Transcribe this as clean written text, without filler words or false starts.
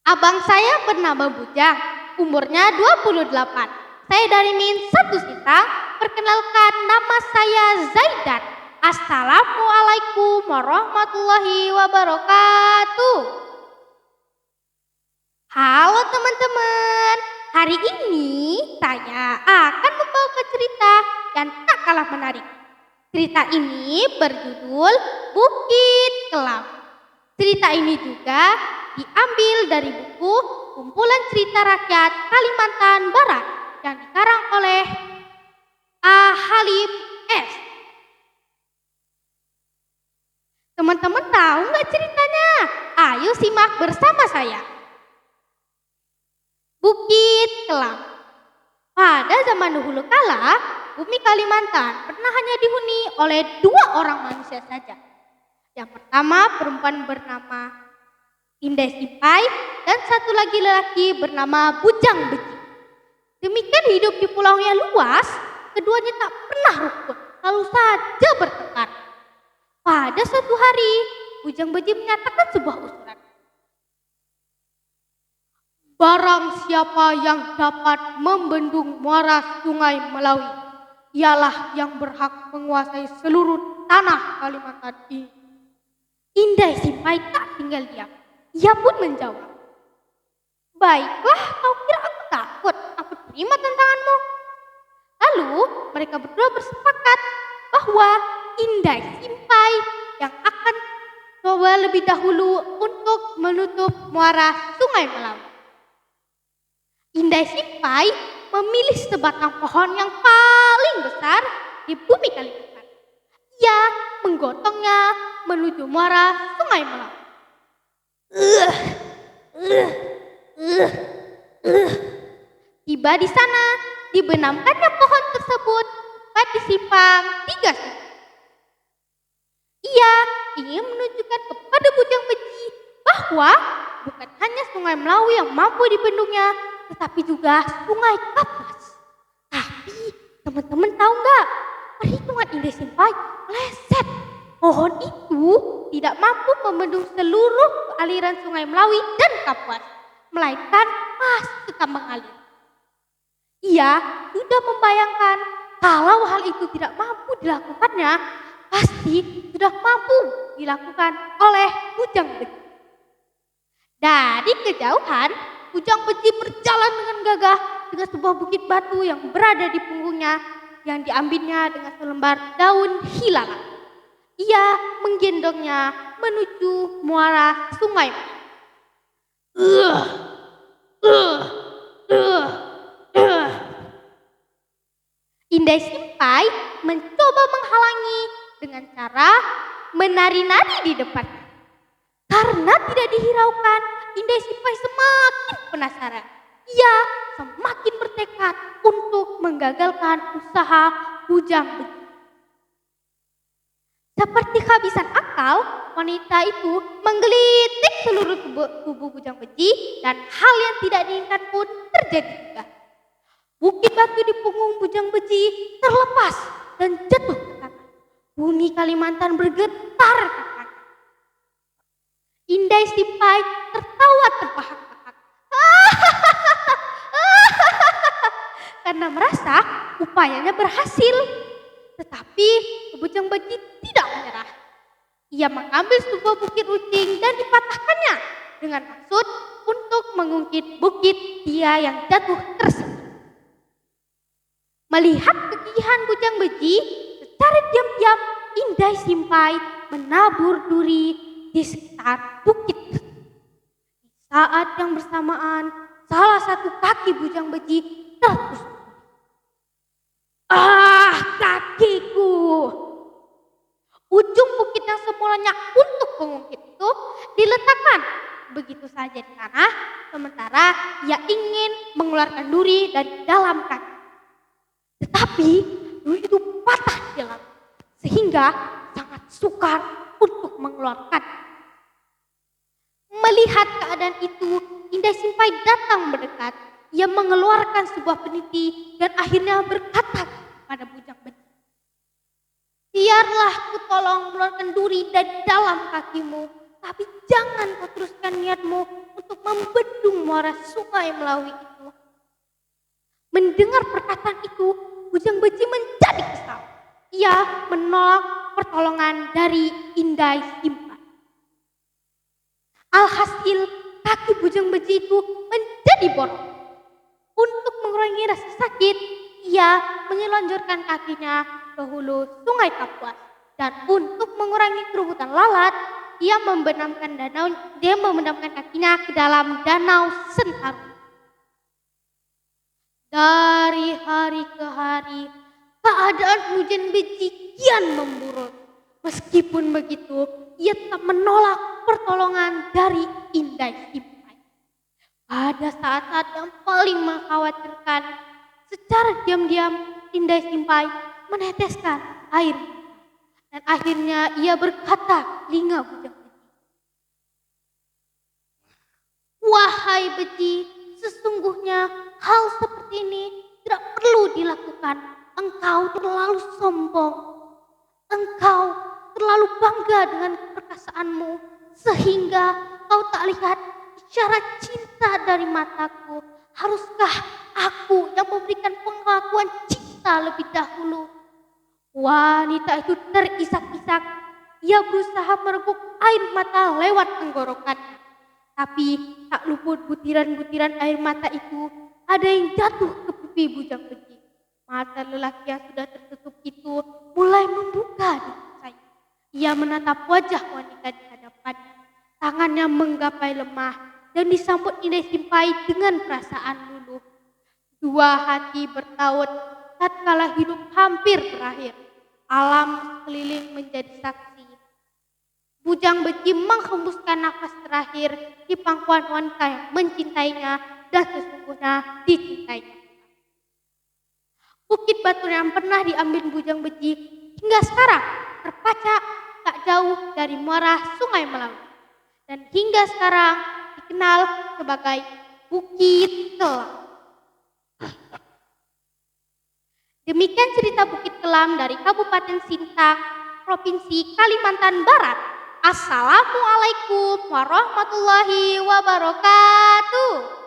Abang saya bernama Bujang, umurnya 28. Saya dari Min 1 Sita. Perkenalkan, nama saya Zaidan. Assalamualaikum warahmatullahi wabarakatuh. Halo teman-teman, hari ini saya akan membawa cerita yang tak kalah menarik. Cerita ini berjudul Bukit Kelam. Cerita ini juga diambil dari buku Kumpulan Cerita Rakyat Kalimantan Barat yang dikarang oleh A. Halim S. Teman-teman tahu nggak ceritanya? Ayo simak bersama saya. Bukit Kelam. Pada zaman dahulu kala, bumi Kalimantan pernah hanya dihuni oleh 2 orang manusia saja. Yang pertama perempuan bernama Indah Simpai dan satu lagi lelaki bernama Bujang Beji. Demikian hidup di pulau yang luas, keduanya tak pernah rukun, selalu saja bertengkar. Pada suatu hari, Bujang Beji menyatakan sebuah usulan. Barang siapa yang dapat membendung muara Sungai Melawi, ialah yang berhak menguasai seluruh tanah Kalimantan ini. Indah Simpai tak tinggal diam. Ia pun menjawab, "Baiklah, kau kira aku takut? Aku terima tantanganmu." Lalu mereka berdua bersepakat bahwa Indah Simpai yang akan coba lebih dahulu untuk menutup muara Sungai Melawi. Indah Simpai memilih sebatang pohon yang paling besar di bumi Kalimantan. Ia menggotongnya menuju muara Sungai Melawi. Tiba di sana, dibenamkannya pohon tersebut tepat di simpang 3 sungai. Ia ingin menunjukkan kepada Bujang Beji bahwa bukan hanya Sungai Melawi yang mampu dibendungnya, tetapi juga Sungai Kapuas. Tapi teman-teman tahu nggak? Perhitungan Indah Simpai meleset. Pohon itu tidak mampu membendung seluruh aliran Sungai Melawi dan Kapuas, melainkan masih tetap mengalir. Ia sudah membayangkan kalau hal itu tidak mampu dilakukannya, pasti sudah mampu dilakukan oleh Bujang Beji. Dari kejauhan, Bujang Beji berjalan dengan gagah dengan sebuah bukit batu yang berada di punggungnya yang diambilnya dengan selembar daun hilalang. Ia menggendongnya menuju muara sungai. Indah Simpai mencoba menghalangi dengan cara menari-nari di depannya. Karena tidak dihiraukan, Indah Simpai semakin penasaran. Ia semakin bertekad untuk menggagalkan usaha Bujang Beji. Seperti kehabisan akal, wanita itu menggelitik seluruh tubuh Bujang Beji dan hal yang tidak diinginkan pun terjadi juga. Bukit batu di punggung Bujang Beji terlepas dan jatuh ke tanah. Bumi Kalimantan bergetar kaku. Indah Simpai tertawa terbahak-bahak karena merasa upayanya berhasil. Tetapi Bujang Beji tidak menyerah. Ia mengambil sebuah bukit runcing dan dipatahkannya dengan maksud untuk mengungkit bukit dia yang jatuh tersebut. Melihat kegigihan Bujang Beji, secara diam-diam Indah Simpai menabur duri di sekitar bukit. Di saat yang bersamaan, salah satu kaki Bujang Beji tertusuk. Kakiku! Ujung bukit yang semulanya untuk mengungkit itu diletakkan begitu saja di tanah, sementara ia ingin mengeluarkan duri dari dalam kaki. Tetapi duri itu patah di dalam, sehingga sangat sukar untuk mengeluarkan. Melihat keadaan itu, Indah Simpai datang mendekat. Ia mengeluarkan sebuah peniti dan akhirnya berkata pada Bujang Beji, "Biarlah ku tolong mengeluarkan duri dari dalam kakimu, tapi jangan kau teruskan niatmu untuk membendung muara sungai Melawi itu. Mendengar perkataan itu, Bujang Beji menjadi kesal. Ia menolak pertolongan dari Indai Simpai. Alhasil, kaki Bujang Beji itu menjadi borok. Untuk mengurangi rasa sakit, ia menyelonjorkan kakinya ke hulu Sungai Kapuas. Dan untuk mengurangi kerubutan lalat, dia membenamkan kakinya ke dalam Danau Sentarum. Dari hari ke hari, keadaan Bujang Beji kian memburuk. Meskipun begitu, ia tetap menolak pertolongan dari Indai Simpai. Pada saat-saat yang paling mengkhawatirkan, secara diam-diam Indai Simpai meneteskan air mata. Dan akhirnya ia berkata telinga Bujang Beji. Wahai Beji, sesungguhnya hal seperti ini tidak perlu dilakukan. Engkau terlalu sombong. Engkau terlalu bangga dengan perkasaanmu sehingga kau tak lihat isyarat cinta dari mataku. Haruskah aku yang memberikan pengakuan cinta lebih dahulu? Wanita itu terisak-isak. Ia berusaha merebut air mata lewat tenggorokannya. Tapi tak luput butiran-butiran air mata itu ada yang jatuh ke pipi Bujang Beji. Mata lelaki yang sudah tertutup itu mulai membuka di saya. Ia menatap wajah wanita di hadapannya. Tangannya menggapai lemah dan disambut Indai Simpai dengan perasaan luluh. Dua hati bertaut tatkala hidup hampir berakhir. Alam sekeliling menjadi saksi. Bujang Beji menghembuskan nafas terakhir di pangkuan wanita yang mencintainya dan sesungguhnya dicintainya. Bukit batu yang pernah diambil Bujang Beji hingga sekarang terpacak tak jauh dari muara Sungai Melawi. Dan hingga sekarang dikenal sebagai Bukit Kelam. Demikian cerita Bukit Kelam dari Kabupaten Sintang, Provinsi Kalimantan Barat. Assalamualaikum warahmatullahi wabarakatuh.